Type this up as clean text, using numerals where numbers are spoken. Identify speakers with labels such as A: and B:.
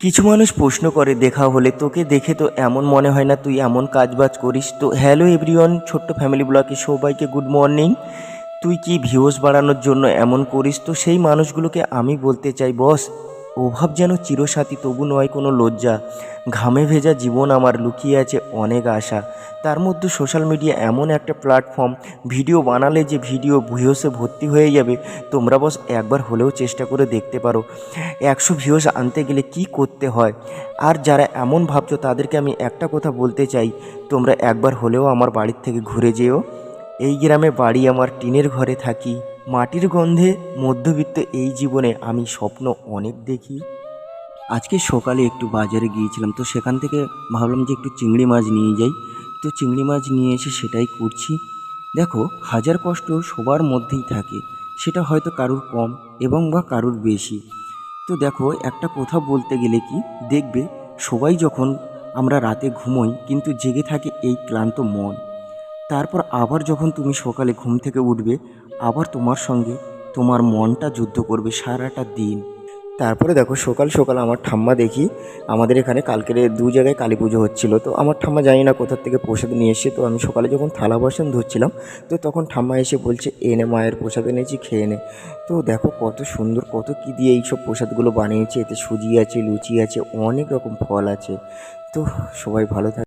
A: কিছু মানুষ প্রশ্ন করে দেখা হলে, তোকে দেখে তো এমন মনে হয় না তুই এমন কাজবাজ করিস। তো হ্যালো এভরিওয়ান, ছোট্ট ফ্যামিলি ব্লগে সবাইকে গুড মর্নিং। তুই কি ভিউজ বাড়ানোর জন্য এমন করিস? তো সেই মানুষগুলোকে আমি বলতে চাই, বস, অভাব যেন চিরসাথী, তবু নয় কোনো লজ্জা। ঘামে ভেজা জীবন আমার, লুকিয়ে আছে অনেক আশা। তার মধ্যে সোশ্যাল মিডিয়া এমন একটা প্ল্যাটফর্ম, ভিডিও বানালে যে ভিডিও ভিউসে ভর্তি হয়ে যাবে। তোমরা বস একবার হলেও চেষ্টা করে দেখতে পারো 100 ভিউস আনতে গেলে কি করতে হয়। আর যারা এমন ভাবছো তাদেরকে আমি একটা কথা বলতে চাই, তোমরা একবার হলেও আমার বাড়ির থেকে ঘুরে যেও। এই গ্রামে বাড়ি আমার, টিনের ঘরে থাকি, মাটির গন্ধে মধ্যবিত্ত এই জীবনে আমি স্বপ্ন অনেক দেখি। আজকে সকালে একটু বাজারে গিয়েছিলাম, তো সেখান থেকে ভাবলাম যে একটু চিংড়ি মাছ নিয়ে যাই। তো চিংড়ি মাছ নিয়ে এসে সেটাই করছি। দেখো, হাজার কষ্ট সবার মধ্যেই থাকে, সেটা হয়তো কারুর কম এবং বা কারুর বেশি। তো দেখো, একটা কথা বলতে গেলে কি, দেখবে সবাই যখন আমরা রাতে ঘুমোই কিন্তু জেগে থাকে এই ক্লান্ত মন। তারপর আবার যখন তুমি সকালে ঘুম থেকে উঠবে, আবার তোমার সঙ্গে তোমার মনটা যুদ্ধ করবে সারাটা দিন। তারপরে দেখো, সকাল সকাল আমার ঠাম্মা দেখি, আমাদের এখানে কালকের 2 জায়গায় কালী পুজো হচ্ছিলো। তো আমার ঠাম্মা জানি না কোথার থেকে প্রসাদ নিয়ে এসে, তো আমি সকালে যখন থালা বাসন ধুচ্ছিলাম, তো তখন ঠাম্মা এসে বলছে, এনে মায়ের প্রসাদ এনেছি, খেয়ে নে। তো দেখো কত সুন্দর, কত কী দিয়ে এইসব প্রসাদগুলো বানিয়েছে। এতে সুজি আছে, লুচি আছে, অনেক রকম ফল আছে। তো সবাই ভালো থাকে।